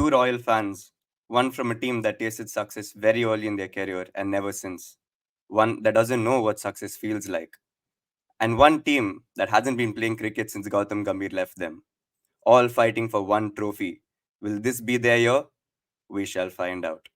two royal fans, one from a team that tasted success very early in their career and never since, one that doesn't know what success feels like, and one team that hasn't been playing cricket since Gautam Gambhir left them, all fighting for one trophy. Will this be their year? We shall find out.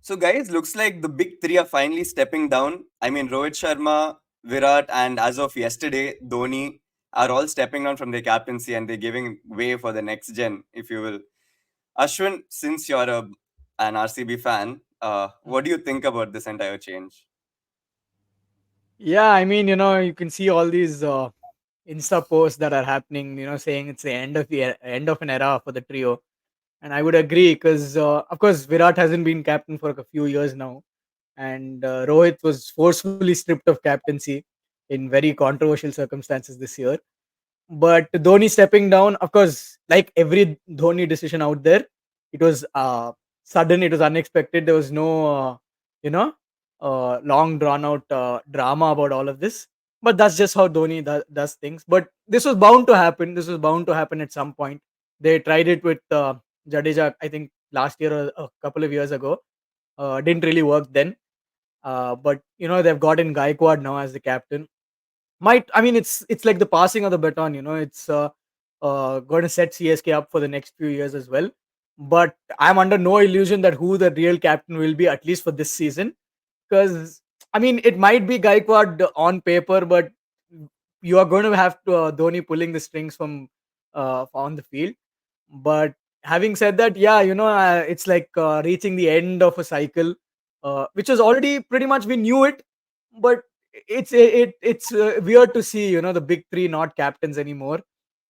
So, guys, looks like the big three are finally stepping down. I mean, Rohit Sharma, Virat, and as of yesterday, Dhoni are all stepping down from their captaincy and they're giving way for the next gen, if you will. Ashwin, since you're an RCB fan, what do you think about this entire change? Yeah, I mean, you can see all these Insta posts that are happening, saying it's the end of an era for the trio. And I would agree because, of course, Virat hasn't been captain for a few years now. And Rohit was forcefully stripped of captaincy in very controversial circumstances this year. But Dhoni stepping down, of course, like every Dhoni decision out there, it was sudden, it was unexpected. There was no, you know, long drawn out drama about all of this. But that's just how Dhoni does things. But this was bound to happen. This was bound to happen at some point. They tried it with Jadeja, I think last year or a couple of years ago. Didn't really work then. But they've gotten Gaikwad now as the captain. Might I mean it's like the passing of the baton. It's going to set CSK up for the next few years as well. But I'm under no illusion that who the real captain will be, at least for this season. Because I mean, it might be Gaikwad on paper, but you are going to have to, Dhoni pulling the strings from on the field. But having said that, yeah, it's like reaching the end of a cycle, which was already pretty much we knew it, but it's weird to see the big three not captains anymore,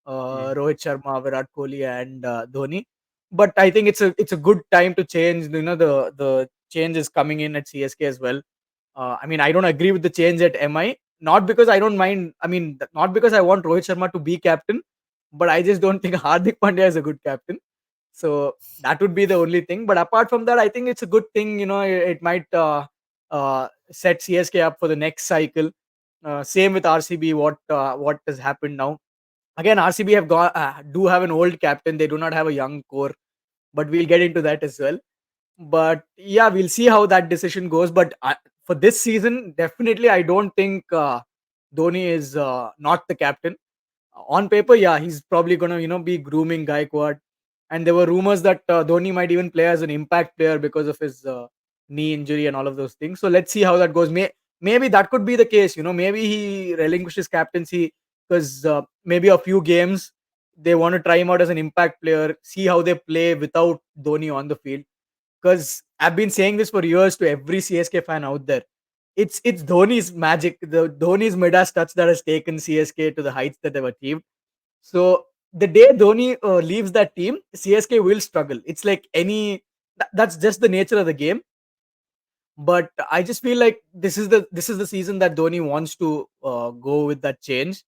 Mm. Rohit Sharma, Virat Kohli, and Dhoni. But I think it's a good time to change. The change is coming in at CSK as well. I mean, I don't agree with the change at MI. Not because I don't mind. I mean, not because I want Rohit Sharma to be captain, but I just don't think Hardik Pandya is a good captain. So that would be the only thing. But apart from that, I think it's a good thing. It might set CSK up for the next cycle. Same with RCB. What has happened now? Again, RCB do have an old captain. They do not have a young core, but we'll get into that as well. But yeah, we'll see how that decision goes. But for this season, definitely, I don't think Dhoni is not the captain. On paper, yeah, he's probably gonna be grooming Gaikwad, and there were rumors that Dhoni might even play as an impact player because of his knee injury and all of those things. So let's see how that goes. Maybe that could be the case. Maybe he relinquishes captaincy because maybe a few games they want to try him out as an impact player, see how they play without Dhoni on the field. Because I've been saying this for years to every CSK fan out there. It's Dhoni's magic, the Dhoni's Midas touch that has taken CSK to the heights that they've achieved. So the day Dhoni leaves that team, CSK will struggle. It's like that's just the nature of the game. But I just feel like this is the season that Dhoni wants to go with that change,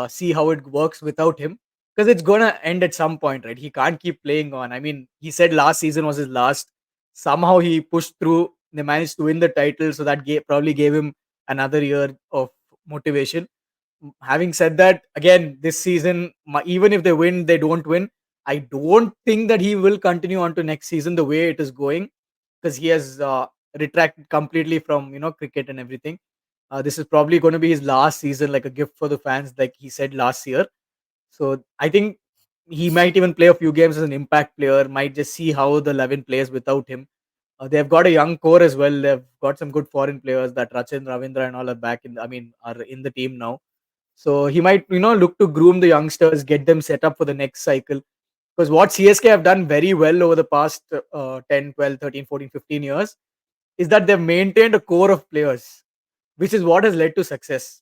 see how it works without him, because it's gonna end at some point, right? He can't keep playing on. I mean, he said last season was his last. Somehow he pushed through. They managed to win the title, so that probably gave him another year of motivation. Having said that, again, this season, even if they win, they don't win. I don't think that he will continue on to next season the way it is going, because he has retracted completely from cricket and everything. This is probably going to be his last season, like a gift for the fans, like he said last year. So I think he might even play a few games as an impact player. Might just see how the 11 plays without him. They've got a young core as well. They've got some good foreign players. That Rachin Ravindra and all are back in. I mean, are in the team now. So he might look to groom the youngsters, get them set up for the next cycle. Because what CSK have done very well over the past 10, 12, 13, 14, 15 years is that they've maintained a core of players, which is what has led to success.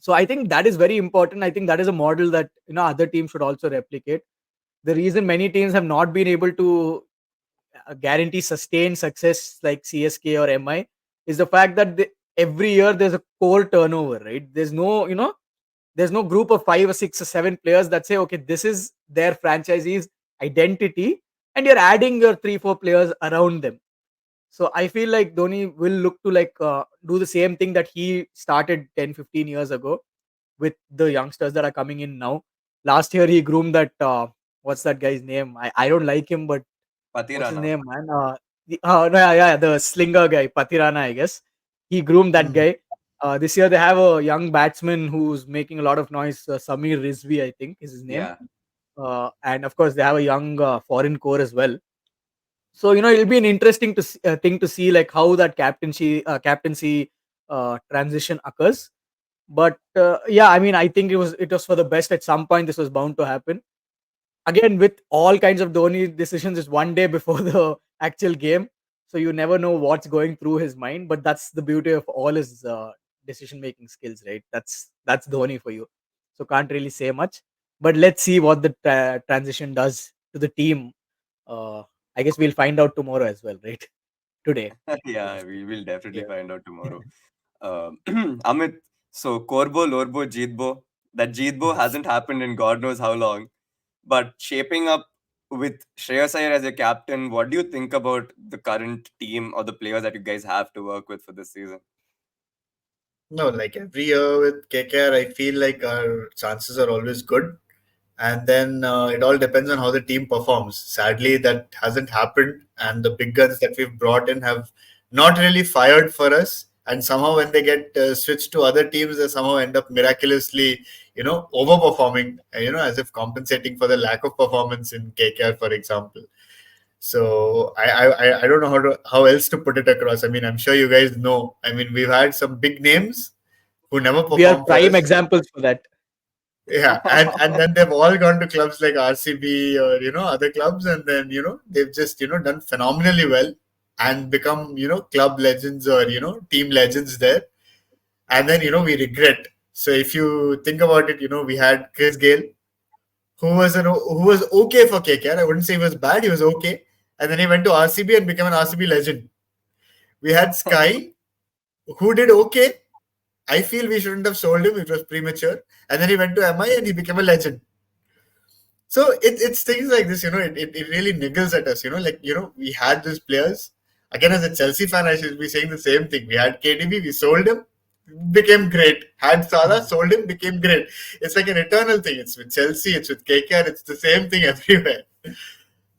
So I think that is very important. I think that is a model that other teams should also replicate. The reason many teams have not been able to guarantee sustained success like CSK or MI is the fact that every year there's a core turnover, right? There's no group of 5 or 6 or 7 players that say, okay, this is their franchisee's identity, and you're adding your 3 4 players around them. So I feel like Dhoni will look to like do the same thing that he started 10, 15 years ago with the youngsters that are coming in now. Last year he groomed that what's that guy's name? I don't like him, but what's his Patirana. name, man? No, yeah, the slinger guy, Patirana, I guess. He groomed that Hmm. guy. This year they have a young batsman who's making a lot of noise. Samir Rizvi, I think, is his name. Yeah. And of course, they have a young foreign core as well. So it'll be an interesting thing to see like how that captaincy transition occurs. But yeah, I mean, I think it was for the best. At some point, this was bound to happen again with all kinds of Dhoni decisions is one day before the actual game. So you never know what's going through his mind. But that's the beauty of all his decision making skills, right? That's Dhoni for you. So can't really say much. But let's see what the transition does to the team. Uh, I guess we'll find out tomorrow as well, right? Today. Yeah, we will definitely Yeah. find out tomorrow. Amit, so Corbo, Lorbo, Jeetbo. That Jeetbo hasn't happened in God knows how long. But shaping up with Shreyas Iyer as your captain, what do you think about the current team or the players that you guys have to work with for this season? No, like every year with KKR, I feel like our chances are always good. And then it all depends on how the team performs. Sadly, that hasn't happened, and the big guns that we've brought in have not really fired for us. And somehow, when they get switched to other teams, they somehow end up miraculously, overperforming. As if compensating for the lack of performance in KKR, for example. So I don't know how else to put it across. I mean, I'm sure you guys know. I mean, we've had some big names who never We are perform for prime us. examples for that. Yeah, and then they've all gone to clubs like RCB or other clubs, and then they've just done phenomenally well and become club legends or team legends there, and then we regret. So if you think about it, we had Chris Gale, who was okay for KKR. I wouldn't say he was bad; he was okay, and then he went to RCB and became an RCB legend. We had Sky, who did okay. I feel we shouldn't have sold him; it was premature, and then he went to MI and he became a legend. So it's things like this, it really niggles at us, like, we had these players. Again, as a Chelsea fan, I should be saying the same thing. We had KDB, we sold him, became great. Had Salah, sold him, became great. It's like an eternal thing. It's with Chelsea, it's with KKR, it's the same thing everywhere.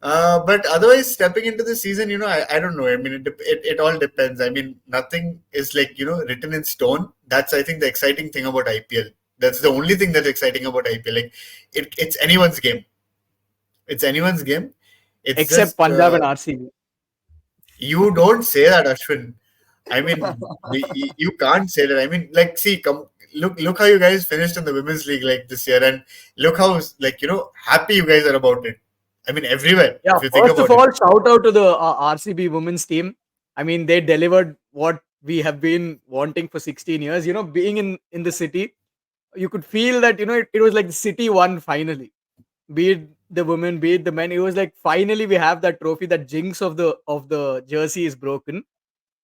But otherwise, stepping into the season, I don't know. I mean, it all depends. I mean, nothing is like, written in stone. That's, I think, the exciting thing about IPL. That's the only thing that's exciting about IPL. Like, it's anyone's game. It's anyone's game. It's Except just Punjab and RCB. you don't say that, Ashwin. I mean, you can't say that. I mean, like, see, look how you guys finished in the women's league like this year, and look how like happy you guys are about it. I mean, everywhere Yeah, if you think first of about it. all, shout out to the RCB women's team. I mean, they delivered what we have been wanting for 16 years. Being in the city, you could feel that it was like the city won finally. Be it the women, be it the men, it was like finally we have that trophy. That jinx of the jersey is broken,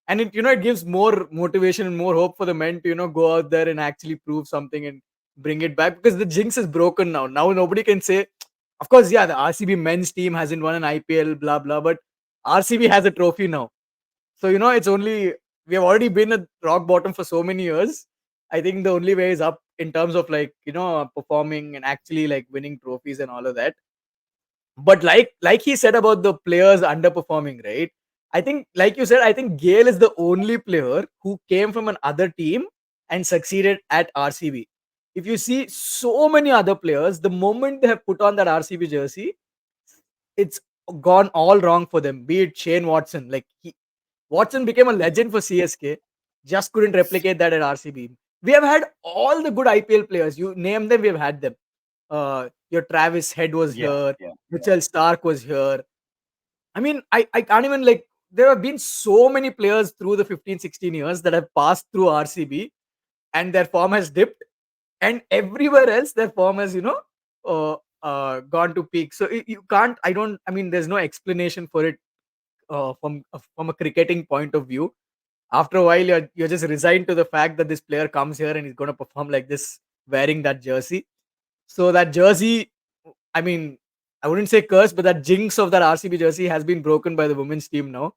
and it gives more motivation and more hope for the men to go out there and actually prove something and bring it back because the jinx is broken now. Now nobody can say, of course, yeah, the RCB men's team hasn't won an IPL, blah blah, but RCB has a trophy now. So it's only we have already been at rock bottom for so many years. I think the only way is up in terms of like performing and actually like winning trophies and all of that. But like he said about the players underperforming, right? I think, like you said, I think Gale is the only player who came from another team and succeeded at RCB. If you see so many other players, the moment they have put on that RCB jersey, it's gone all wrong for them. Be it Shane Watson, like Watson became a legend for CSK, just couldn't replicate that at RCB. We have had all the good IPL players. You name them, we have had them. Your Travis Head was Yeah, here, yeah. Mitchell Stark was here. I mean, I can't even like. There have been so many players through the 15, 16 years that have passed through RCB and their form has dipped, and everywhere else their form has gone to peak. So you can't. I don't. I mean, there's no explanation for it from a cricketing point of view. After a while, you're just resigned to the fact that this player comes here and he's going to perform like this wearing that jersey. So that jersey, I mean, I wouldn't say curse, but that jinx of that RCB jersey has been broken by the women's team now.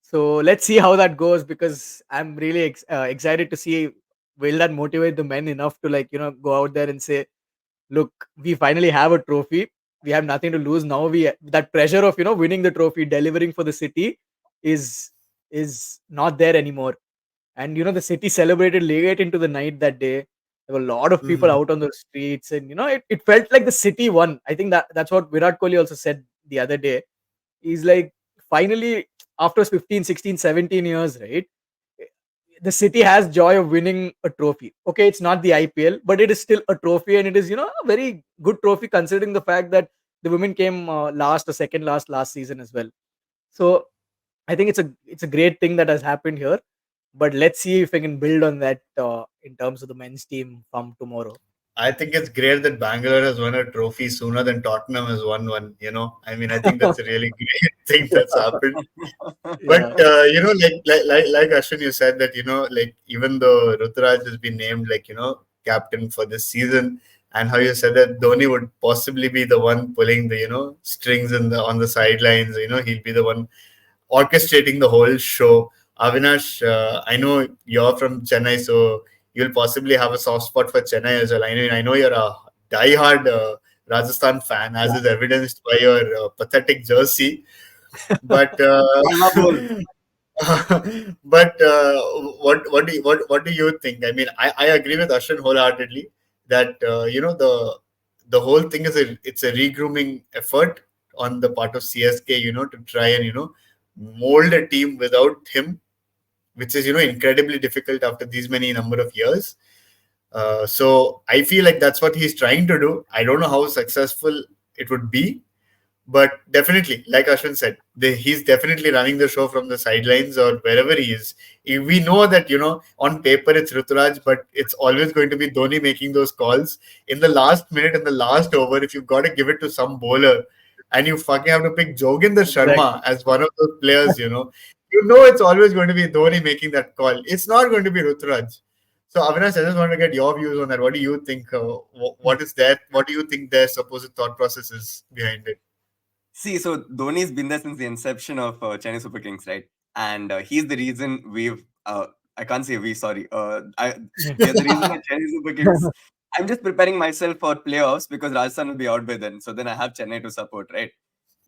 So let's see how that goes, because I'm really excited to see, will that motivate the men enough to, like, go out there and say, look, we finally have a trophy. We have nothing to lose now. We That pressure of winning the trophy, delivering for the city, is not there anymore. And the city celebrated late into the night that day. There were a lot of people Mhm. out on the streets, and it felt like the city won. I think that's what Virat Kohli also said the other day. He's like, finally, after 15, 16, 17 years, right? The city has joy of winning a trophy. Okay, it's not the IPL, but it is still a trophy, and it is a very good trophy, considering the fact that the women came last or second last season as well. So I think it's a great thing that has happened here. But let's see if I can build on that in terms of the men's team from tomorrow. I think it's great that Bangalore has won a trophy sooner than Tottenham has won one. I mean, I think that's a really great thing that's happened. But Yeah, like Ashwin, you said that like even though Ruturaj has been named like captain for this season, and how you said that Dhoni would possibly be the one pulling the strings on the sidelines. He'll be the one orchestrating the whole show. Avinash, I know you're from Chennai, so you'll possibly have a soft spot for Chennai as well. I know you're a diehard Rajasthan fan, as is evidenced by your pathetic jersey. But Kalma bol. but what do you think? I mean, I agree with Ashwin wholeheartedly that the whole thing it's a regrooming effort on the part of CSK, to try and mold a team without him, which is incredibly difficult after these many number of years. So I feel like that's what he's trying to do. I don't know how successful it would be, but definitely, like Ashwin said, he's definitely running the show from the sidelines or wherever he is. We know that, on paper it's Ruturaj, but it's always going to be Dhoni making those calls. In the last minute, in the last over, if you've got to give it to some bowler and you fucking have to pick Joginder Sharma exactly. as one of those players, it's always going to be Dhoni making that call. It's not going to be Ruturaj. So, Avinash, I just want to get your views on that. What do you think? What is that? What do you think their supposed thought process is behind it? See, so Dhoni's been there since the inception of Chennai Super Kings, right? And he's the reason I can't say we, sorry. We are the reason that Chennai Super Kings. I'm just preparing myself for playoffs because Rajasthan will be out by then. So then I have Chennai to support, right?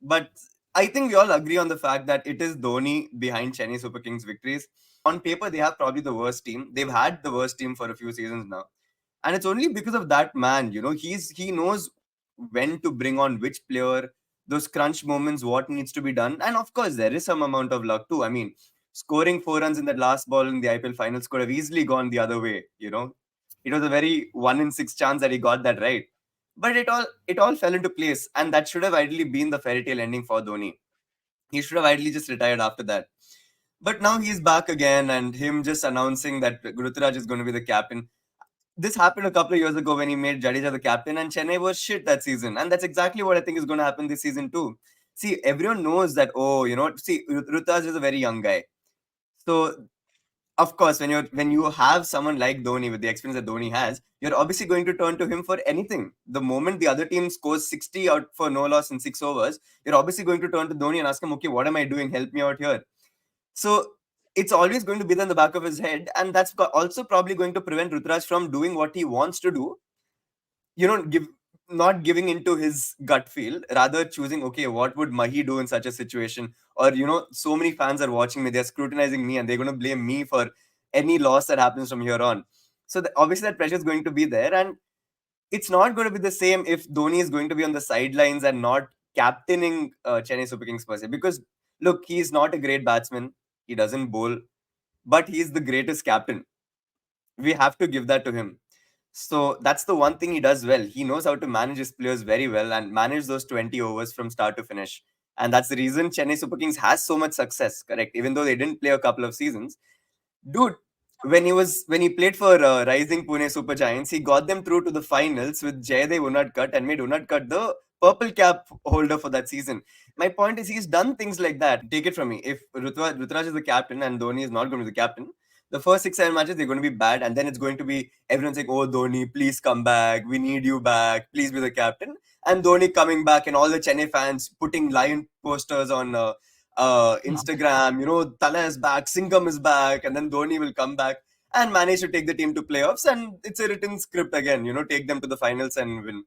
But I think we all agree on the fact that it is Dhoni behind Chennai Super Kings victories. On paper, they have probably the worst team. They've had the worst team for a few seasons now, and it's only because of that man. He knows when to bring on which player, those crunch moments, what needs to be done, and of course, there is some amount of luck too. I mean, scoring 4 runs in that last ball in the IPL finals could have easily gone the other way. It was a very 1 in 6 chance that he got that right. But it all fell into place, and that should have ideally been the fairy tale ending for Dhoni. He should have ideally just retired after that. But now he's back again, and him just announcing that Ruturaj is going to be the captain. This happened a couple of years ago when he made Jadeja the captain, and Chennai was shit that season. And that's exactly what I think is going to happen this season too. See, everyone knows that. Oh, see, Ruturaj is a very young guy, so of course, when you have someone like Dhoni with the experience that Dhoni has, you're obviously going to turn to him for anything. The moment the other team scores 60 out for no loss in 6 overs, you're obviously going to turn to Dhoni and ask him, okay, what am I doing? Help me out here. So it's always going to be in the back of his head, and that's also probably going to prevent Rutraj from doing what he wants to do. Give not giving into his gut feel, rather choosing, okay, what would Mahi do in such a situation? Or so many fans are watching me, they're scrutinizing me, and they're going to blame me for any loss that happens from here on. So obviously that pressure is going to be there, and it's not going to be the same if Dhoni is going to be on the sidelines and not captaining Chennai Super Kings per se. Because look, he's not a great batsman, he doesn't bowl, but he's the greatest captain. We have to give that to him. So that's the one thing he does well. He knows how to manage his players very well and manage those 20 overs from start to finish. And that's the reason Chennai Super Kings has so much success, correct? Even though they didn't play a couple of seasons. Dude, when he played for Rising Pune Super Giants, he got them through to the finals with Jayadev Unadkat and made Unadkat the purple cap holder for that season. My point is he's done things like that. Take it from me. If Rutraj is the captain and Dhoni is not going to be the captain, the first 6 7 matches they're going to be bad, and then it's going to be everyone saying, "Oh Dhoni, please come back. We need you back. Please be the captain." And Dhoni coming back, and all the Chennai fans putting lion posters on Instagram, Tala is back, Singham is back, and then Dhoni will come back and manage to take the team to playoffs. And it's a written script again, take them to the finals and win.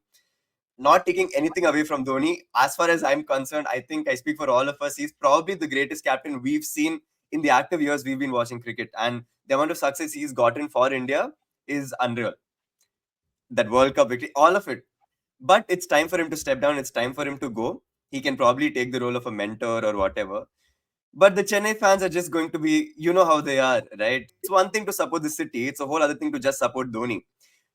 Not taking anything away from Dhoni, as far as I'm concerned, I think I speak for all of us. He's probably the greatest captain we've seen in the active years we've been watching cricket. And the amount of success he's gotten for India is unreal. That World Cup victory, all of it. But it's time for him to step down. It's time for him to go. He can probably take the role of a mentor or whatever. But the Chennai fans are just going to be, how they are, right? It's one thing to support the city. It's a whole other thing to just support Dhoni.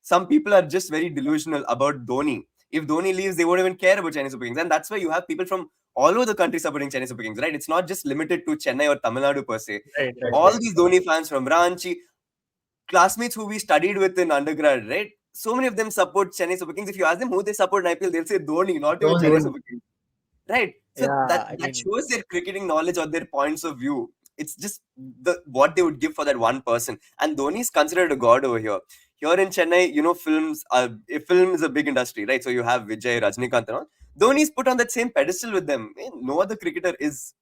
Some people are just very delusional about Dhoni. If Dhoni leaves, they won't even care about Chennai Super Kings. And that's why you have people from all over the country supporting Chennai Super Kings, right? It's not just limited to Chennai or Tamil Nadu per se. Right, right, All right. these Dhoni fans from Ranchi, classmates who we studied with in undergrad, right? So many of them support Chennai Super Kings. If you ask them who they support in IPL, they'll say Dhoni, not even Dhoni. Chennai Dhoni. Super Kings. Right. So Yeah, I that mean, shows their cricketing knowledge or their points of view. It's just what they would give for that one person. And Dhoni is considered a god over here. Here in Chennai, films are film is a big industry, right? So you have Vijay, Rajnikant, and all. Dhoni is put on that same pedestal with them. No other cricketer is.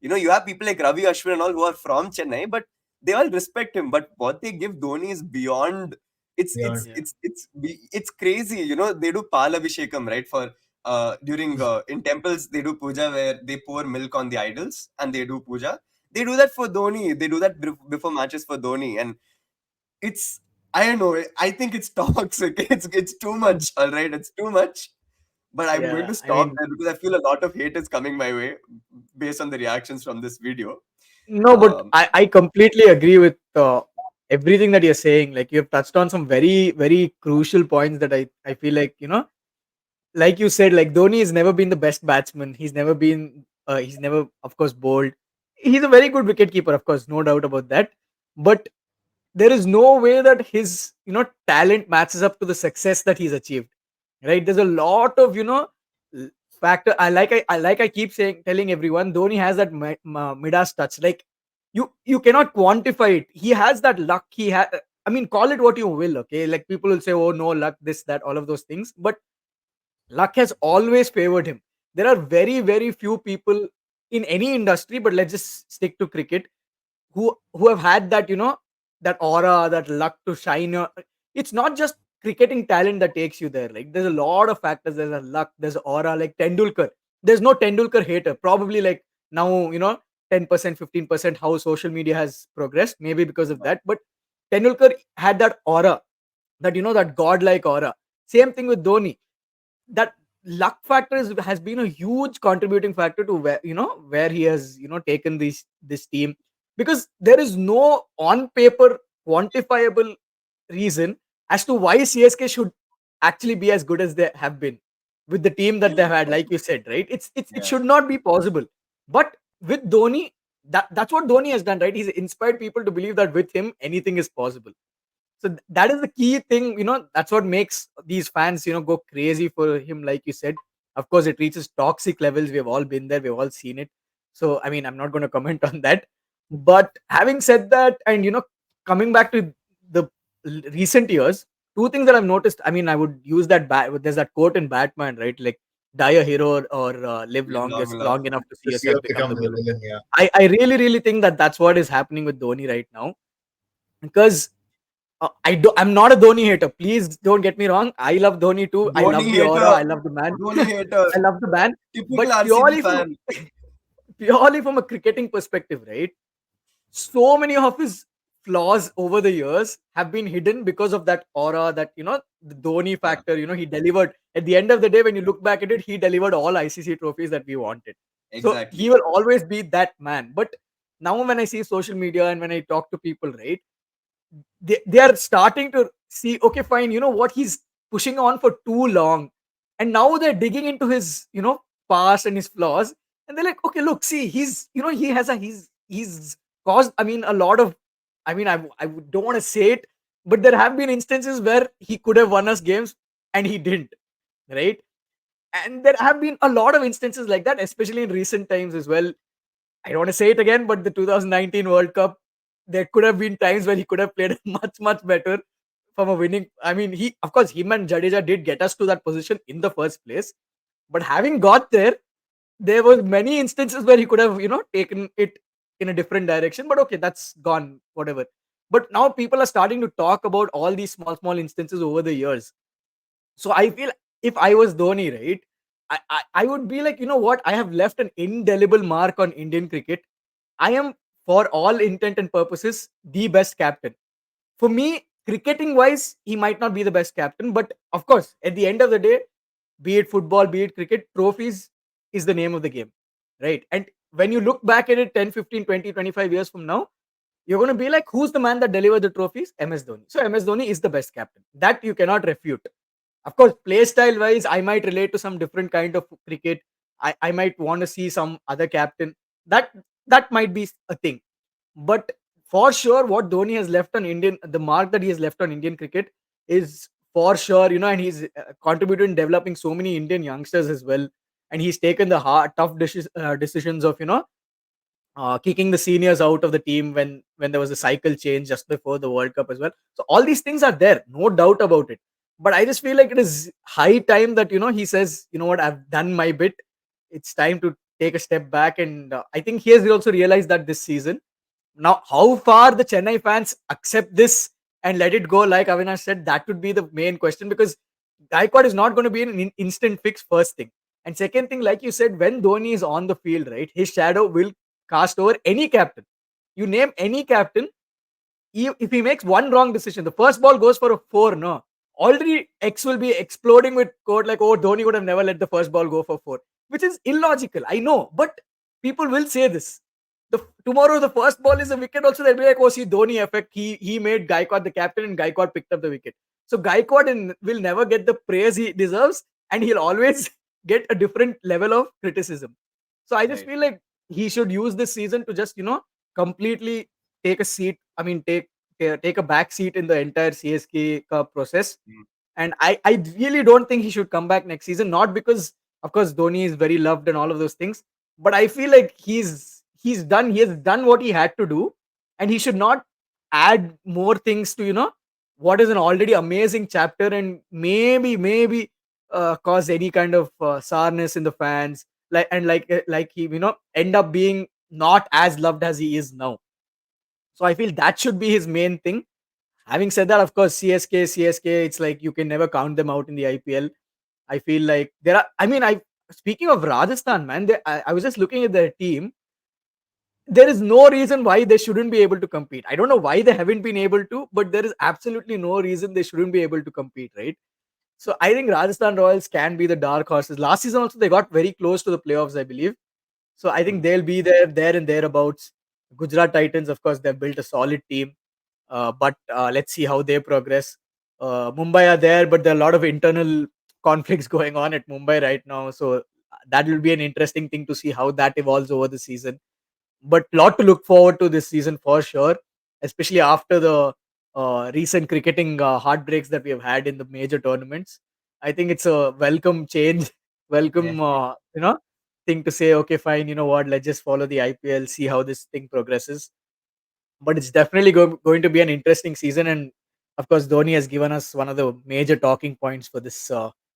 You have people like Ravi Ashwin and all who are from Chennai, but they all respect him. But what they give Dhoni is beyond. It's Yeah. it's yeah, it's it's it's crazy. They do Palabhishekam, right? For during in temples they do puja where they pour milk on the idols and they do puja. They do that for Dhoni. They do that before matches for Dhoni, and it's I don't know. I think it's toxic. It's too much. All right, it's too much. But I'm going yeah. to I stop mean, there because I feel a lot of hate is coming my way based on the reactions from this video. no, but Um, I completely agree with everything that you're saying. Like you have touched on some very, very crucial points that I feel like, like you said, like Dhoni has never been the best batsman. He's never, of course, bowled. He's a very good wicket keeper, of course, no doubt about that. But there is no way that his, talent matches up to the success that he's achieved. Right? There's a lot of, l- factor. I keep saying, telling everyone, Dhoni has that Midas touch. Like you cannot quantify it. He has that luck. I mean, call it what you will. Okay, like people will say, oh no, luck, this, that, all of those things. But luck has always favored him. There are very, very few people in any industry, but let's just stick to cricket, who have had that, that aura, that luck to shine. It's not just cricketing talent that takes you there. Like there's a lot of factors. There's a luck, there's aura. Like Tendulkar, there's no Tendulkar hater. Probably like now, 10%, 15% how social media has progressed, maybe because of that. But Tendulkar had that aura, that that godlike aura. Same thing with Dhoni. That luck factor has been a huge contributing factor to where he has taken this team, because there is no on paper quantifiable reason as to why CSK should actually be as good as they have been with the team that they've had, like you said, right? It yeah, should not be possible. But with Dhoni, that's what Dhoni has done, right? He's inspired people to believe that with him anything is possible. So that is the key thing, that's what makes these fans go crazy for him, like you said. Of course it reaches toxic levels. We have all been there, we've all seen it. So I mean, I'm not going to comment on that. But having said that, and coming back to the recent years, two things that I've noticed. I mean, I would use there's that quote in Batman, right? Like, die a hero or live live long longest and long last. enough to see To see her yourself become become the the villain. villain, yeah. I really, really think that that's what is happening with Dhoni right now, because I'm not a Dhoni hater. Please don't get me wrong. I love Dhoni too. I Dhoni love the aura. hater, I love the man. Dhoni hater, I love the man. typical But RCB fan. purely from a cricketing perspective, right? So many of his flaws over the years have been hidden because of that aura, that the Dhoni Yeah, factor. He delivered. At the end of the day, when you look back at it, he delivered all ICC trophies that we wanted. So he exactly. will always be that man. But now when I see social media and when I talk to people, right, they are starting to see, okay, fine, what, he's pushing on for too long, and now they're digging into his past and his flaws, and they're like, okay, look, see, he has he's caused, I mean, a lot of, I mean, I don't want to say it, but there have been instances where he could have won us games and he didn't, right? And there have been a lot of instances like that, especially in recent times as well. I don't want to say it again, but the 2019 World Cup, there could have been times where he could have played much, much better from a winning. I mean, of course, him and Jadeja did get us to that position in the first place. But having got there, there was many instances where he could have, taken it in a different direction, but okay, that's gone, whatever. But now people are starting to talk about all these small instances over the years. So I feel, if I was Dhoni, right, I would be like, you know what, I have left an indelible mark on Indian cricket. I am, for all intent and purposes, the best captain. For me, cricketing wise, he might not be the best captain, but of course, at the end of the day, be it football, be it cricket, trophies is the name of the game, right? And when you look back at it 10, 15, 20, 25 years from now, you're going to be like, who's the man that delivered the trophies? MS Dhoni. So MS Dhoni is the best captain. That you cannot refute. Of course, play style wise, I might relate to some different kind of cricket. I might want to see some other captain. That that might be a thing. But for sure, what Dhoni has left on Indian, the mark that he has left on Indian cricket is for sure, and he's contributed in developing so many Indian youngsters as well. And he's taken the tough decisions of, kicking the seniors out of the team when there was a cycle change just before the World Cup as well. So all these things are there, no doubt about it. But I just feel like it is high time that, he says, you know what, I've done my bit. It's time to take a step back, and I think he has also realized that this season. Now, how far the Chennai fans accept this and let it go, like Avinash said, that would be the main question, because Gaikwad is not going to be an instant fix, first thing. And second thing, like you said, when Dhoni is on the field, right, his shadow will cast over any captain. You name any captain, if he makes one wrong decision, the first ball goes for a four, no. Already X will be exploding with code like, oh, Dhoni would have never let the first ball go for four, which is illogical. I know, but people will say this. Tomorrow the first ball is a wicket. Also, they'll be like, oh, see, Dhoni effect. He made Gaikwad the captain, and Gaikwad picked up the wicket. So Gaikwad will never get the praise he deserves, and he'll always get a different level of criticism. So I just Right. feel like he should use this season to just, completely take a seat. I mean, take a back seat in the entire CSK Cup process. Mm. And I really don't think he should come back next season. Not because, of course, Dhoni is very loved and all of those things, but I feel like he has done what he had to do, and he should not add more things to, what is an already amazing chapter, and maybe cause any kind of sourness in the fans, like he, end up being not as loved as he is now. So I feel that should be his main thing. Having said that, of course, CSK, it's like you can never count them out in the IPL. I feel like there are. I mean, speaking of Rajasthan, man, I was just looking at their team. There is no reason why they shouldn't be able to compete. I don't know why they haven't been able to, but there is absolutely no reason they shouldn't be able to compete, right? So I think Rajasthan Royals can be the dark horses. Last season also they got very close to the playoffs, I believe. So I think Mm. they'll be there and thereabouts. Gujarat Titans, of course, they've built a solid team, but let's see how they progress. Mumbai are there, but there are a lot of internal conflicts going on at Mumbai right now. So that will be an interesting thing to see how that evolves over the season. But lot to look forward to this season for sure, especially after the recent cricketing heartbreaks that we have had in the major tournaments. I think it's a welcome change, Yeah. welcome thing to say. Okay, fine. You know what? Let's just follow the IPL, see how this thing progresses. But it's definitely going to be an interesting season, and of course, Dhoni has given us one of the major talking points for this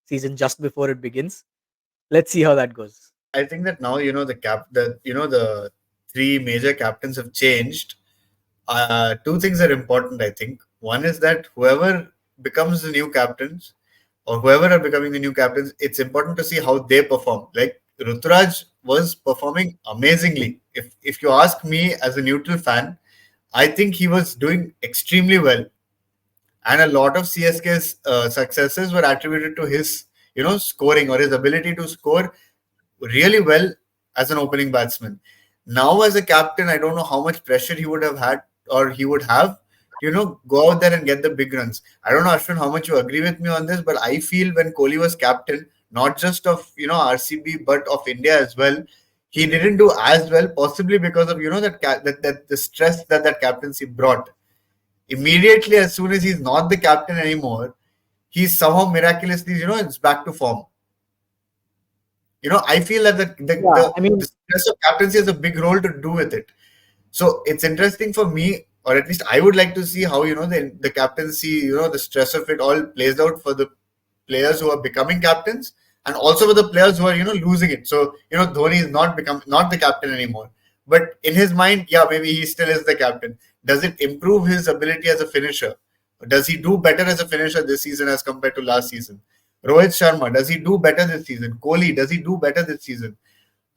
season just before it begins. Let's see how that goes. I think that now the three major captains have changed. Two things are important. I think one is that whoever becomes the new captains or whoever are becoming the new captains, it's important to see how they perform. Like Ruturaj was performing amazingly. If you ask me as a neutral fan, I think he was doing extremely well, and a lot of CSK's successes were attributed to his scoring or his ability to score really well as an opening batsman. Now, as a captain, I don't know how much pressure he would have had or he would have to, go out there and get the big runs. I don't know, Ashwin, how much you agree with me on this, but I feel when Kohli was captain, not just of, RCB, but of India as well, he didn't do as well, possibly because of, that the stress that captaincy brought. Immediately, as soon as he's not the captain anymore, he's somehow miraculously, it's back to form. I feel that Yeah, I the mean, stress of captaincy has a big role to do with it. So it's interesting for me, or at least I would like to see how the captaincy, the stress of it all plays out for the players who are becoming captains. and also with the players who are losing it. So Dhoni is not the captain anymore. But in his mind, yeah, maybe he still is the captain. Does it improve his ability as a finisher? Does he do better as a finisher this season as compared to last season? Rohit Sharma, does he do better this season? Kohli, does he do better this season?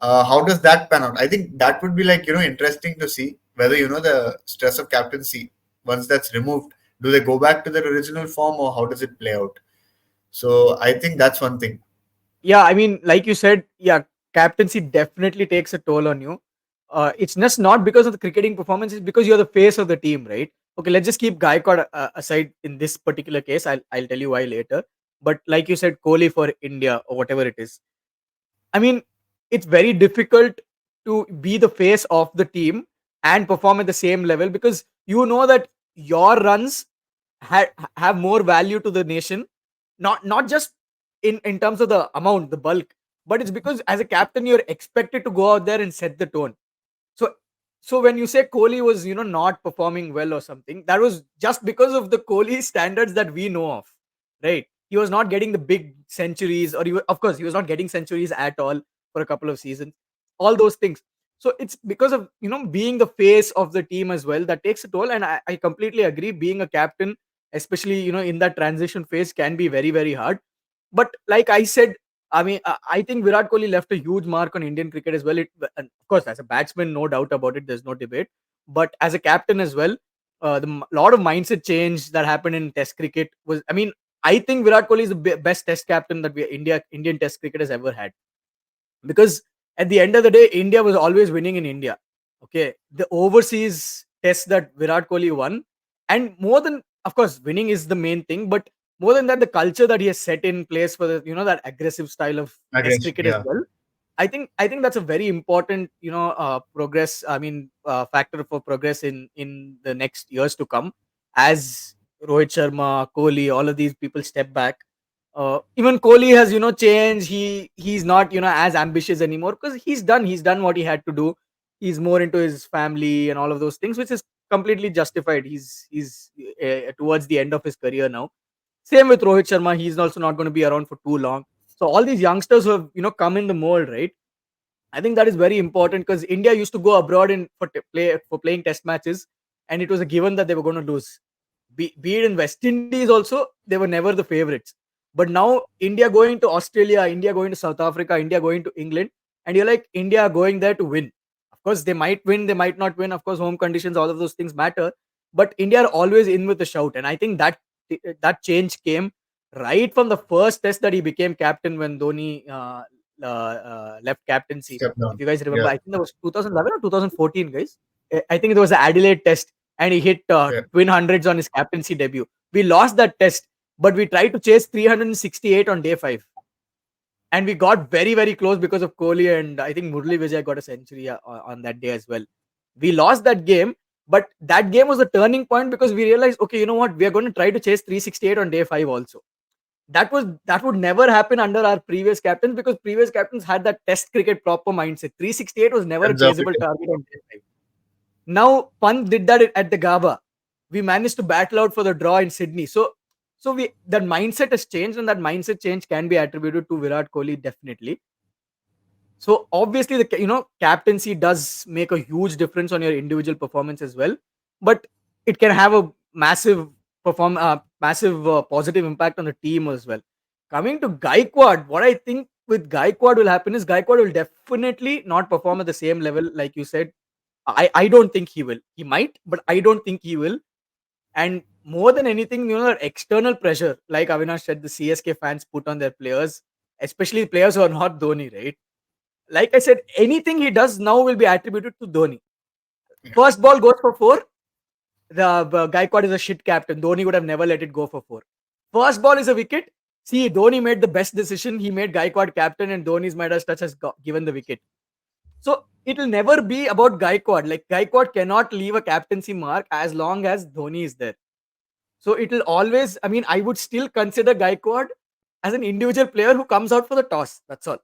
How does that pan out? I think that would be like interesting to see whether the stress of captaincy, once that's removed, do they go back to their original form, or how does it play out? So I think that's one thing. Yeah, I mean, like you said, yeah, captaincy definitely takes a toll on you. It's just not because of the cricketing performance; it's because you're the face of the team, right? Okay, let's just keep Gaikwad aside in this particular case. I'll tell you why later. But like you said, Kohli for India or whatever it is. I mean, it's very difficult to be the face of the team and perform at the same level, because you know that your runs have more value to the nation, not just in terms of the amount, the bulk, but it's because as a captain you're expected to go out there and set the tone. So so when you say Kohli was not performing well or something, that was just because of the Kohli standards that we know of, right? He was not getting the big centuries, or of course he was not getting centuries at all for a couple of seasons, all those things. So it's because of being the face of the team as well that takes a toll. And I completely agree, being a captain, especially in that transition phase, can be very, very hard. But like I said, I mean, I think Virat Kohli left a huge mark on Indian cricket as well. And of course, as a batsman, no doubt about it, there's no debate. But as a captain as well, the lot of mindset change that happened in Test cricket was, I mean, I think Virat Kohli is the best Test captain that Indian Test cricket has ever had, because at the end of the day, India was always winning in India. Okay, the overseas tests that Virat Kohli won, and more than, of course, winning is the main thing, but more than that, the culture that he has set in place for the that aggressive style of Test Aggression, cricket as yeah. well. I think that's a very important progress. I mean, factor for progress in the next years to come, as Rohit Sharma, Kohli, all of these people step back. Even Kohli has changed. He's not as ambitious anymore, because he's done what he had to do. He's more into his family and all of those things, which is completely justified. He's towards the end of his career now. Same with Rohit Sharma. He's also not going to be around for too long. So all these youngsters who have come in the mold, right? I think that is very important, because India used to go abroad for playing test matches, and it was a given that they were going to lose. Be it in West Indies also, they were never the favorites. But now India going to Australia, India going to South Africa, India going to England, and you're like, India going there to win. Of course, they might win, they might not win. Of course, home conditions, all of those things matter. But India are always in with a shout, and I think that change came right from the first test that he became captain, when Dhoni left captaincy. Step If down. you guys remember, Yeah, I think that was 2011 or 2014, guys. I think it was the Adelaide test, and he hit yeah. twin hundreds on his captaincy debut. We lost that test, but we tried to chase 368 on day 5, and we got very, very close because of Kohli, and I think Murli Vijay got a century on that day as well. We lost that game, but that game was the turning point, because we realized, okay, you know what, we are going to try to chase 368 on day 5 also. That would never happen under our previous captains, because previous captains had that Test cricket proper mindset. 368 was never a chaseable Conservative. target on day 5. Now Pant did that at the Gaba. We managed to battle out for the draw in Sydney. So we that mindset has changed, and that mindset change can be attributed to Virat Kohli, definitely. So obviously, the captaincy does make a huge difference on your individual performance as well, but it can have a massive positive impact on the team as well. Coming to Gaikwad, what I think with Gaikwad will happen is Gaikwad will definitely not perform at the same level, like you said. I don't think he will. He might, but I don't think he will. And more than anything, that external pressure, like Avinash said, the CSK fans put on their players, especially players who are not Dhoni, right? Like I said, anything he does now will be attributed to Dhoni. Yeah. First ball goes for 4. The Gaikwad is a shit captain. Dhoni would have never let it go for 4. First ball is a wicket. See, Dhoni made the best decision. He made Gaikwad captain, and Dhoni's Midas touch has given the wicket. So it will never be about Gaikwad. Like, Gaikwad cannot leave a captaincy mark as long as Dhoni is there. So it will always, I mean, I would still consider Gaikwad as an individual player who comes out for the toss. That's all.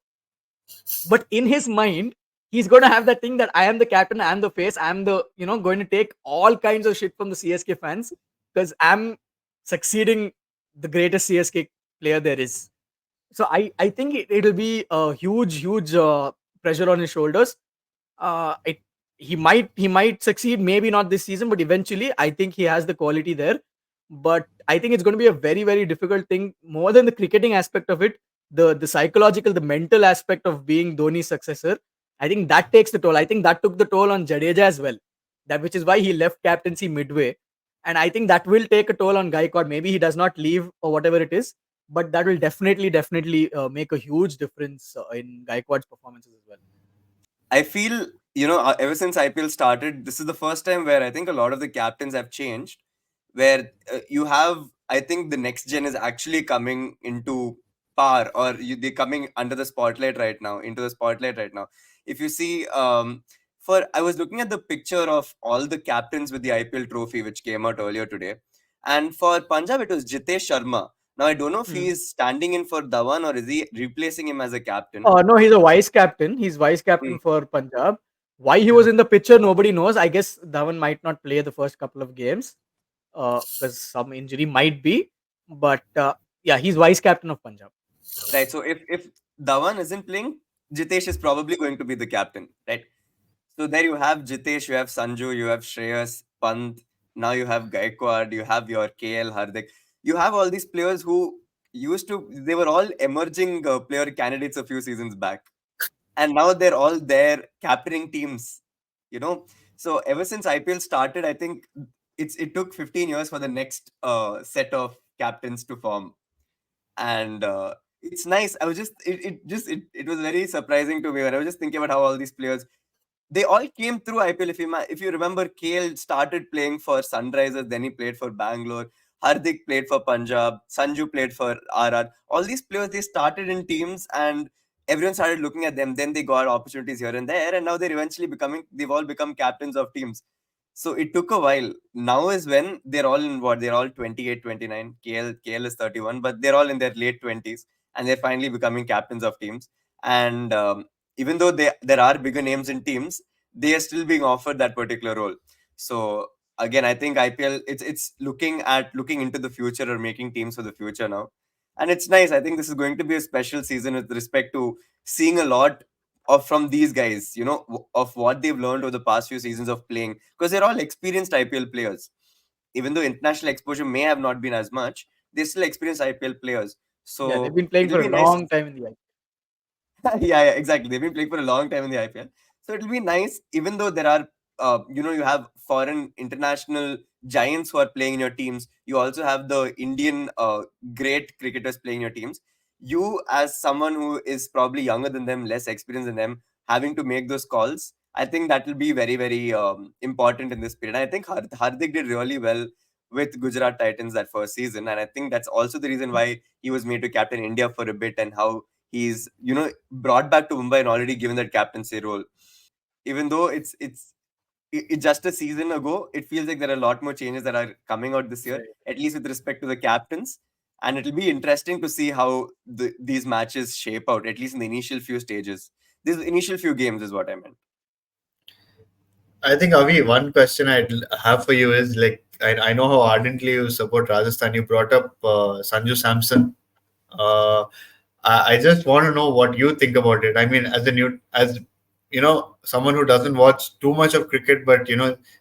But in his mind, he's going to have that thing that I am the captain, I am the face, I am the, going to take all kinds of shit from the CSK fans, because I'm succeeding the greatest CSK player there is. So I think it'll be a huge pressure on his shoulders. It he might succeed, maybe not this season, but eventually I think he has the quality there. But I think it's going to be a very difficult thing, more than the cricketing aspect of it. The psychological, the mental aspect of being Dhoni's successor, I think that takes the toll. I think that took the toll on Jadeja as well. That which is why he left captaincy midway, and I think that will take a toll on Gaikwad. Maybe he does not leave or whatever it is, but that will definitely make a huge difference in Gaikwad's performances as well. I feel, ever since IPL started, this is the first time where I think a lot of the captains have changed. Where you have, I think the next gen is actually coming into par, or they're coming under the spotlight right now, into the spotlight right now. If you see, I was looking at the picture of all the captains with the IPL trophy, which came out earlier today. And for Punjab, it was Jitesh Sharma. Now, I don't know if he Hmm. is standing in for Dhawan or is he replacing him as a captain. No, he's a vice captain. He's vice Hmm. captain for Punjab. Why he was Yeah. in the picture, nobody knows. I guess Dhawan might not play the first couple of games because some injury might be. But yeah, he's vice captain of Punjab. Right. So if Dhawan isn't playing, Jitesh is probably going to be the captain, right? So there you have Jitesh, you have Sanju, you have Shreyas, Pant. Now you have Gaikwad, you have your KL Hardik. You have all these players who they were all emerging player candidates a few seasons back, and now they're all there captaining teams. You know, so ever since IPL started, I think it took 15 years for the next set of captains to form, and it's nice. I was just it was very surprising to me when I was just thinking about how all these players, they all came through IPL. If you remember, KL started playing for Sunrisers, then he played for Bangalore. Hardik played for Punjab. Sanju played for RR. All these players, they started in teams, and everyone started looking at them. Then they got opportunities here and there, and now they've all become captains of teams. So it took a while. Now is when they're all in what? They're all 28, 29. KL is 31, but they're all in their late 20s, and they're finally becoming captains of teams. And even though there are bigger names in teams, they are still being offered that particular role. So again, I think IPL, it's looking into the future or making teams for the future now, and it's nice. I think this is going to be a special season with respect to seeing a lot of from these guys, of what they've learned over the past few seasons of playing, because they're all experienced IPL players. Even though international exposure may have not been as much, they're still experienced IPL players. Yeah, they've So been playing it'll for be a nice. long time in the IPL. Yeah, exactly. They've been playing for a long time in the IPL. So it'll be nice, even though there are, you have foreign international giants who are playing in your teams. You also have the Indian great cricketers playing in your teams. You, as someone who is probably younger than them, less experienced than them, having to make those calls, I think that will be very important in this period. And I think Hardik did really well with Gujarat Titans that first season, and I think that's also the reason why he was made to captain India for a bit, and how he's brought back to Mumbai and already given that captaincy role. Even though it's just a season ago, it feels like there are a lot more changes that are coming out this year, Right. at least with respect to the captains. And it'll be interesting to see how these matches shape out, at least in the initial few stages. These initial few games is what I meant. I think, Avi, one question I'd have for you is like, I know how ardently you support Rajasthan. You brought up Sanju Samson. Uh, I just want to know what you think about it. I mean, as someone who doesn't watch too much of cricket, but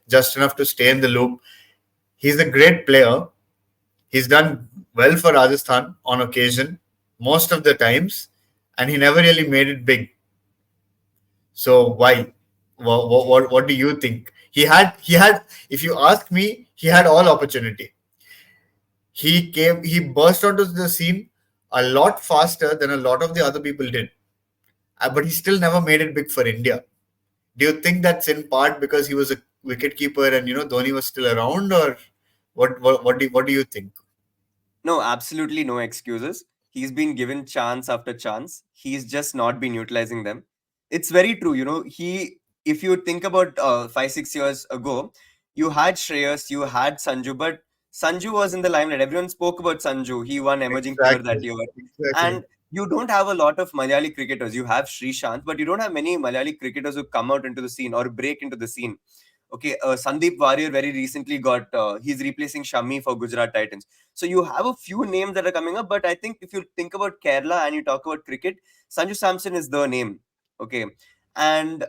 just enough to stay in the loop. He's a great player. He's done well for Rajasthan on occasion, most of the times, and he never really made it big. So why? What do you think? He had. If you ask me, he had all opportunity. He burst onto the scene a lot faster than a lot of the other people did. But he still never made it big for India. Do you think that's in part because he was a wicketkeeper and Dhoni was still around, or what do you think? No, absolutely no excuses. He's been given chance after chance. He's just not been utilizing them. It's very true. If you think about 5, 6 years ago, you had Shreyas, you had Sanju, but Sanju was in the limelight. Everyone spoke about Sanju. He won emerging player that Exactly. year. Exactly. And you don't have a lot of Malayali cricketers. You have Srishant, but you don't have many Malayali cricketers who come out into the scene or break into the scene. Okay, Sandeep Warrior very recently got, he's replacing Shami for Gujarat Titans. So you have a few names that are coming up, but I think if you think about Kerala and you talk about cricket, Sanju Samson is the name. Okay, and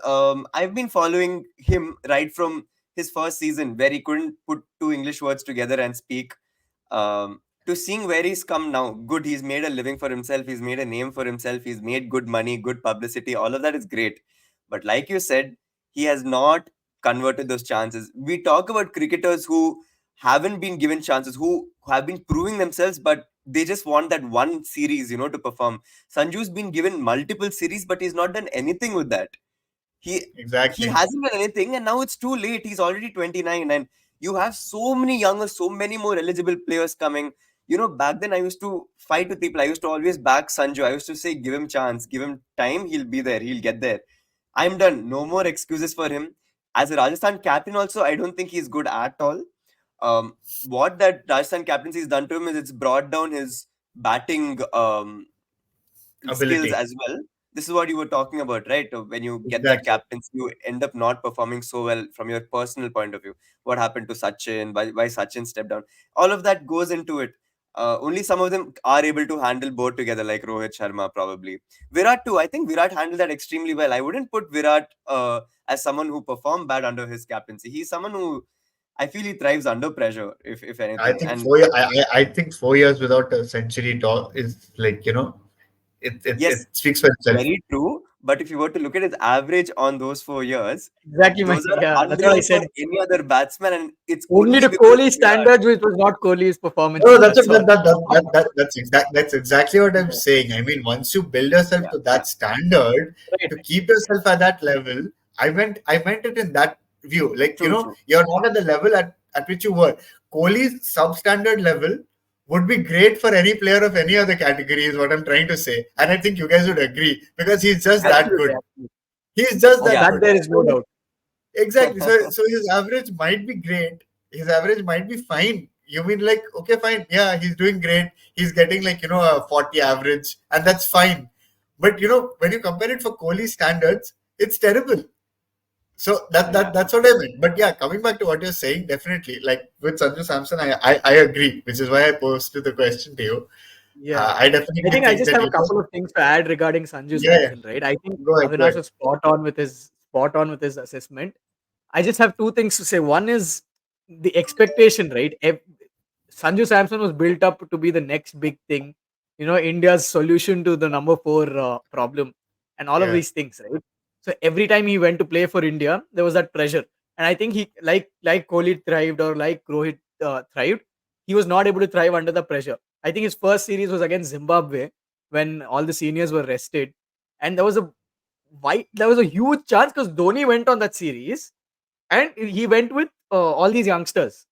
I've been following him right from his first season where he couldn't put two English words together and speak, to seeing where he's come now. Good, he's made a living for himself, he's made a name for himself, he's made good money, good publicity, all of that is great. But like you said, he has not converted those chances. We talk about cricketers who haven't been given chances, who have been proving themselves, but they just want that one series, to perform. Sanju's been given multiple series, but he's not done anything with that. he he Exactly. hasn't done anything, and now it's too late. He's already 29, and you have so many younger, so many more eligible players coming. Back then I used to fight with people. I used to always back Sanju. I used to say, give him chance, give him time, he'll be there, he'll get there. I'm done. No more excuses for him. As a Rajasthan captain also, I don't think he's good at all. What that Rajasthan captaincy has done to him is it's brought down his batting skills Ability. as well. This is what you were talking about, right? When you get that Exactly. captaincy, you end up not performing so well from your personal point of view. What happened to Sachin? Why Sachin stepped down? All of that goes into it. Only some of them are able to handle both together, like Rohit Sharma, probably. Virat too. I think Virat handled that extremely well. I wouldn't put Virat as someone who performed bad under his captaincy. He's someone who I feel he thrives under pressure, if I anything. think And 4 years. I think 4 years without a century is like it yes, speaks for itself. very true. But if you were to look at his average on those 4 years, Exactly, my those yeah. are That's what I unreal for said. any other batsman, and it's Only only to because of Kohli Virat. standards, which was not Kohli's No, performances. that's That's all. that's exactly what I'm Yeah, saying. I mean, once you build yourself yeah, to that standard, right. to keep yourself at that level, I meant it in that view. Like, True, true. you're not at the level at which you were. Kohli's substandard level would be great for any player of any other category, is what I'm trying to say. And I think you guys would agree because he's just that Absolutely, good. absolutely. He's just Of that Yeah. that, good. there is no doubt. Exactly. So his average might be great. His average might be fine. You mean like, okay, fine. Yeah, he's doing great. He's getting like, a 40 average, and that's fine. But when you compare it for Kohli standards, it's terrible. So Yeah. that's what I meant. But yeah, coming back to what you're saying, definitely. Like with Sanju Samson, I agree, which is why I posed the question to you. Yeah. I I definitely think I think just that, have a couple of things to add regarding Sanju yeah, yeah. Samson, right? I think Go ahead, go Avinash ahead. was spot on with his assessment. I just have two things to say. One is the expectation, right? Sanju Samson was built up to be the next big thing, India's solution to the number four problem, and all of Yeah. these things, right? So every time he went to play for India, there was that pressure, and I think he like Kohli thrived or like Rohit thrived. He was not able to thrive under the pressure. I think his first series was against Zimbabwe when all the seniors were rested, and there was a huge chance because Dhoni went on that series and he went with all these youngsters.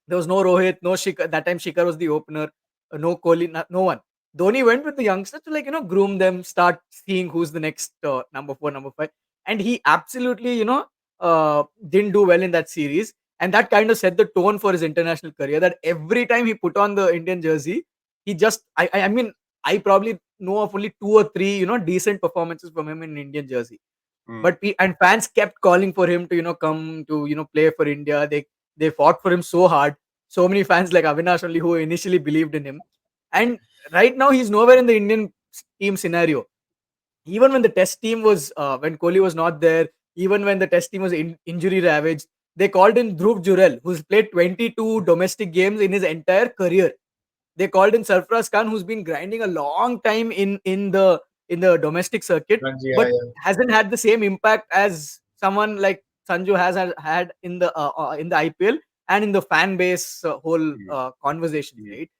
There was no Rohit, no Shikhar. That time Shikhar was the opener. No Kohli, no one. Dhoni went with the youngsters to groom them, start seeing who's the next number four, number five, and he absolutely didn't do well in that series, and that kind of set the tone for his international career. That every time he put on the Indian jersey, he just I mean I probably know of only two or three decent performances from him in Indian jersey, Hmm. but and fans kept calling for him to come to play for India. They fought for him so hard. So many fans like Avinash only who initially believed in him, and right now he's nowhere in the Indian team scenario. Even when the test team was when Kohli was not there, even when the test team was injury ravaged, they called in Dhruv Jurel, who's played 22 domestic games in his entire career. They called in Sarfraz Khan, who's been grinding a long time in the domestic circuit, Ranji, yeah, but yeah. hasn't had the same impact as someone like Sanju has had in the IPL and in the fan base whole Hmm. conversations, Hmm. right?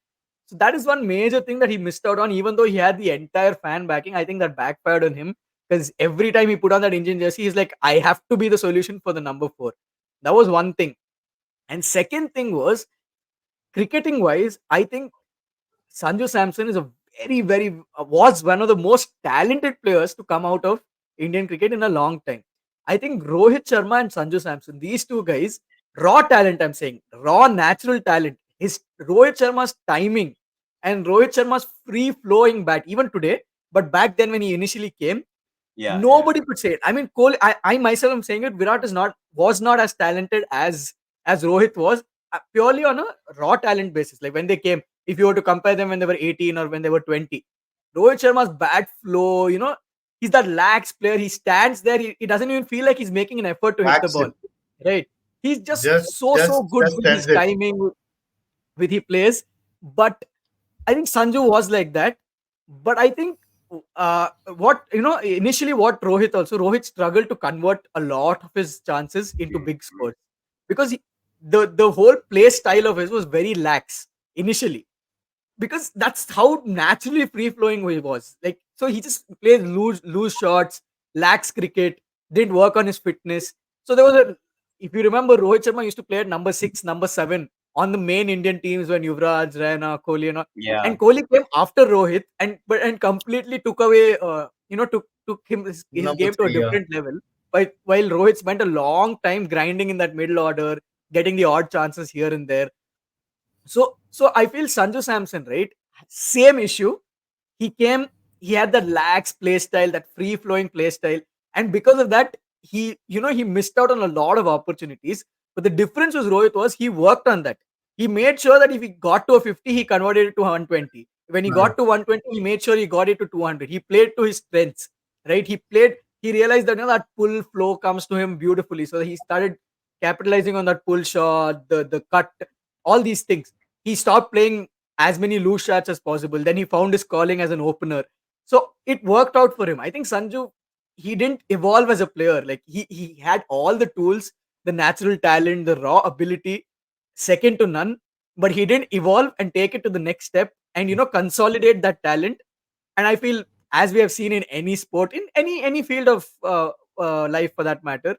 So that is one major thing that he missed out on, even though he had the entire fan backing. I think that backfired on him because every time he put on that Indian jersey, he's like, I have to be the solution for the number four. That was one thing. And second thing was cricketing wise, I think Sanju Samson is a very, very was one of the most talented players to come out of Indian cricket in a long time. I think Rohit Sharma and Sanju Samson, these two guys, raw talent. I'm saying raw, natural talent. His Rohit Sharma's timing and Rohit Sharma's free flowing bat, even today. But back then when he initially came, Yeah, yeah, Nobody could say it. I mean, Kohli, I myself am saying it. Virat was not as talented as Rohit was, purely on a raw talent basis. Like when they came, if you were to compare them when they were 18 or when they were 20, Rohit Sharma's bat flow, he's that lax player. He stands there. He doesn't even feel like he's making an effort to hit the Backs ball. it. Right? He's just Just, so good with his sends it. timing, with he plays. But I think Sanju was like that. But I think what initially what Rohit struggled to convert a lot of his chances into big scores because the whole play style of his was very lax initially, because that's how naturally free flowing he was. Like, so he just plays loose shots, lacks cricket, didn't work on his fitness. So there was if you remember, Rohit Sharma used to play at number 6, number 7 on the main Indian teams when Yuvraj, Raina, Kohli, yeah, and Kohli came after Rohit and completely took away, took him his Number game to a 3, yeah. different level. But while Rohit spent a long time grinding in that middle order, getting the odd chances here and there. So I feel Sanju Samson, right? Same issue. He came, he had that lax play style, that free flowing play style, and because of that, he missed out on a lot of opportunities. But the difference was Rohit was he worked on that. He made sure that if he got to a 50, he converted it to 120. When he Right. got to 120, he made sure he got it to 200. He played to his strengths, right? He realized that that pull flow comes to him beautifully. So he started capitalizing on that pull shot, the cut, all these things. He stopped playing as many loose shots as possible. Then he found his calling as an opener. So it worked out for him. I think Sanju, he didn't evolve as a player. Like he had all the tools, the natural talent, the raw ability, second to none. But he didn't evolve and take it to the next step and consolidate that talent. And I feel, as we have seen in any sport, in any field of life for that matter,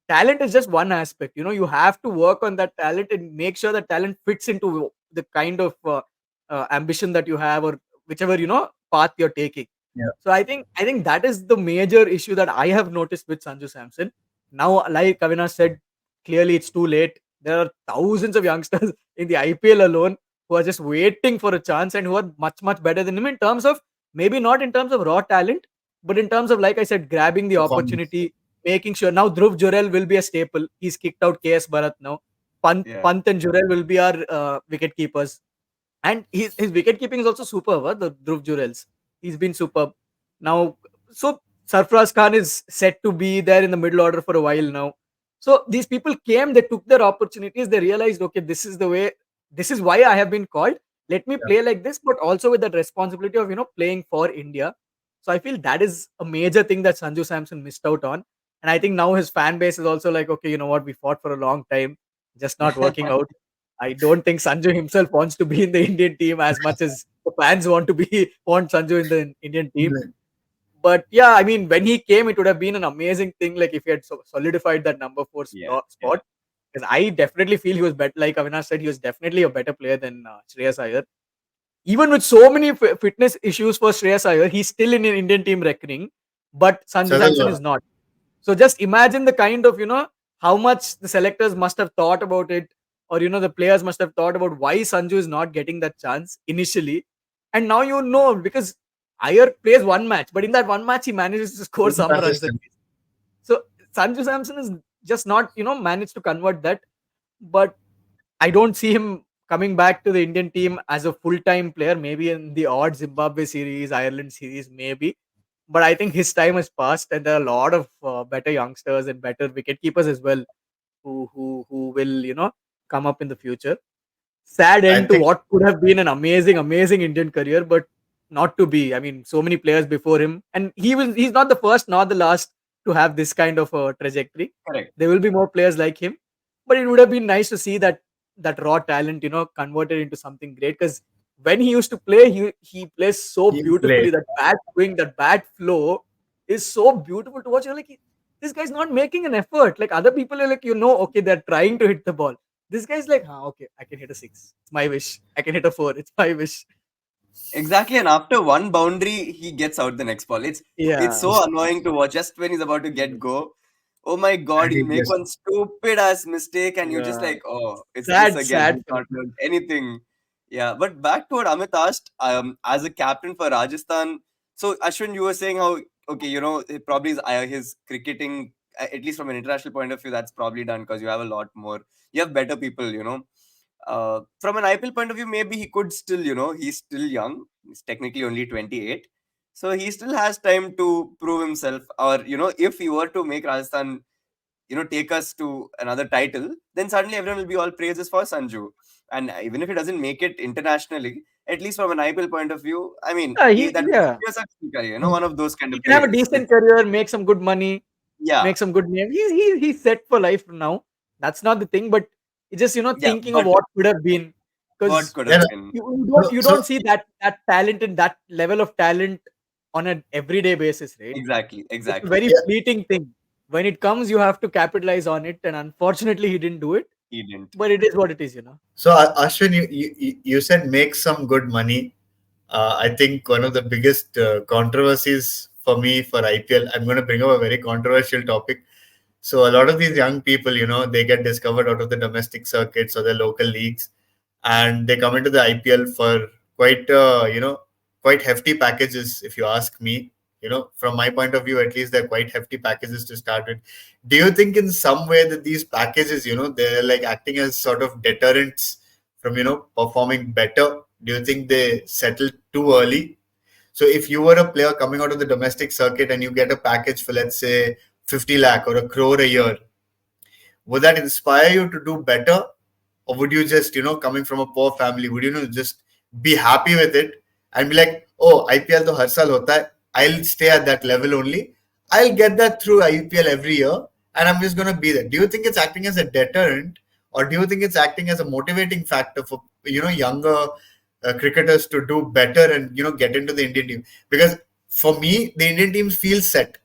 talent is just one aspect. You have to work on that talent and make sure that talent fits into the kind of ambition that you have, or whichever path you're taking. Yeah. So I think that is the major issue that I have noticed with Sanju Samson. Now, like Avinash said, clearly it's too late. There are thousands of youngsters in the IPL alone who are just waiting for a chance and who are much better than him in terms of, maybe not in terms of raw talent, but in terms of, like I said, grabbing the Performance. opportunity, making sure. Now Dhruv Jurel will be a staple. He's kicked out KS Bharat now. yeah. Pant and Jurel will be our wicket keepers. And his wicket keeping is also superb, the Dhruv Jurel's. He's been superb. Now, so Sarfraz Khan is set to be there in the middle order for a while now. So these people came, they took their opportunities, they realized, okay, this is the way, this is why I have been called. Let me Yeah. play like this, but also with that responsibility of playing for India. So I feel that is a major thing that Sanju Samson missed out on. And I think now his fan base is also like, okay, you know what, we fought for a long time, just not working out. I don't think Sanju himself wants to be in the Indian team as much as the fans want Sanju in the Indian team. Right. But yeah, I mean, when he came, it would have been an amazing thing. Like if he had solidified that number 4 Yeah, yeah, spot, because I definitely feel he was better. Like Avinash said, he was definitely a better player than Shreyas Iyer. Even with so many fitness issues for Shreyas Iyer, he's still in an Indian team reckoning. But Sanju Says a Samson lot. is not. So just imagine the kind of, how much the selectors must have thought about it, or, the players must have thought about why Sanju is not getting that chance initially. And now because Iyer plays one match, but in that one match, he manages to score Very some runs at consistent. least. So Sanju Samson is just not, managed to convert that. But I don't see him coming back to the Indian team as a full-time player, maybe in the odd Zimbabwe series, Ireland series, maybe. But I think his time has passed, and there are a lot of better youngsters and better wicket keepers as well who will come up in the future. Sad I end to think what could have been an amazing Indian career, but not to be. I mean, so many players before him, and he's not the first nor the last to have this kind of a trajectory. correct. There will be more players like him, but it would have been nice to see that raw talent, converted into something great. Because when he used to play, he plays so team play. beautifully. That bat swing, that bat flow is so beautiful to watch. You're like, this guy's not making an effort. Like other people are like, okay, they're trying to hit the ball. This guy's like, okay, I can hit a 6. It's my wish. I can hit a 4. It's my wish. Exactly, and after one boundary, he gets out the next ball. It's Yeah. so annoying to watch. Just when he's about to get go, oh my god, And he he'll make just one stupid ass mistake, and you're just Yeah. like, oh, it's this Sad, again. sad He's for not him. learned anything. Yeah, but back to what Amit asked. As a captain for Rajasthan, so Ashwin, you were saying how okay, you know, it probably his cricketing, at least from an international point of view, that's probably done because you have a lot more, you have better people, you know. From an IPL point of view, maybe he could still, you know, he's still young. He's technically only 28. So he still has time to prove himself. Or, you know, if he were to make Rajasthan, you know, take us to another title, then suddenly everyone will be all praises for Sanju. And even if he doesn't make it internationally, at least from an IPL point of view, I mean, Yeah, that will yeah. be a successful career, you know, one of those kind He of can have a players. decent career, make some good money, Yeah, make some good name. He's set for life now. That's not the thing, but it's just yeah, thinking of but what could have been, what because could Yeah. have No, been? you so don't see that talent and that level of talent on an everyday basis, right? Exactly, It's a exactly. very yeah. fleeting thing. When it comes, you have to capitalize on it, and unfortunately, he didn't do it. He didn't. But it is what it is, you know. So Ashwin, you said make some good money. I think one of the biggest controversies for me for IPL, I'm going to bring up a very controversial topic. So a lot of these young people, you know, they get discovered out of the domestic circuits or the local leagues, and they come into the IPL for quite, quite hefty packages. If you ask me, you know, from my point of view, at least they're quite hefty packages to start with. Do you think in some way that these packages, you know, they're like acting as sort of deterrents from, you know, performing better? Do you think they settle too early? So if you were a player coming out of the domestic circuit and you get a package for, let's say, 50 lakh or a crore a year, would that inspire you to do better? Or would you just, you know, coming from a poor family, would you know, just be happy with it and be like, oh, IPL to har saal hota hai, I'll stay at that level only. I'll get that through IPL every year and I'm just going to be there. Do you think it's acting as a deterrent, or do you think it's acting as a motivating factor for, you know, younger cricketers to do better and, you know, get into the Indian team? Because for me, the Indian teams feel set.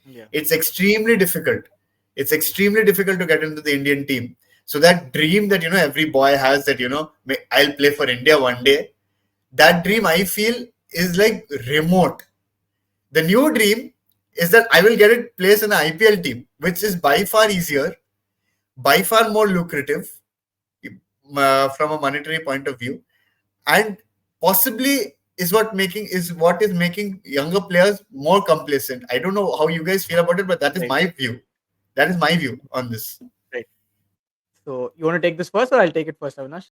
Yeah. It's extremely difficult. It's extremely difficult to get into the Indian team. So that dream that, you know, every boy has, that, you know, I'll play for India one day, that dream I feel is like remote. The new dream is that I will get a place in the IPL team, which is by far easier, by far more lucrative from a monetary point of view, and possibly is what is making younger players more complacent. I don't know how you guys feel about it, but that is Right. my view. That is my view on this. Right. So you want to take this first, or I'll take it first, Avinash?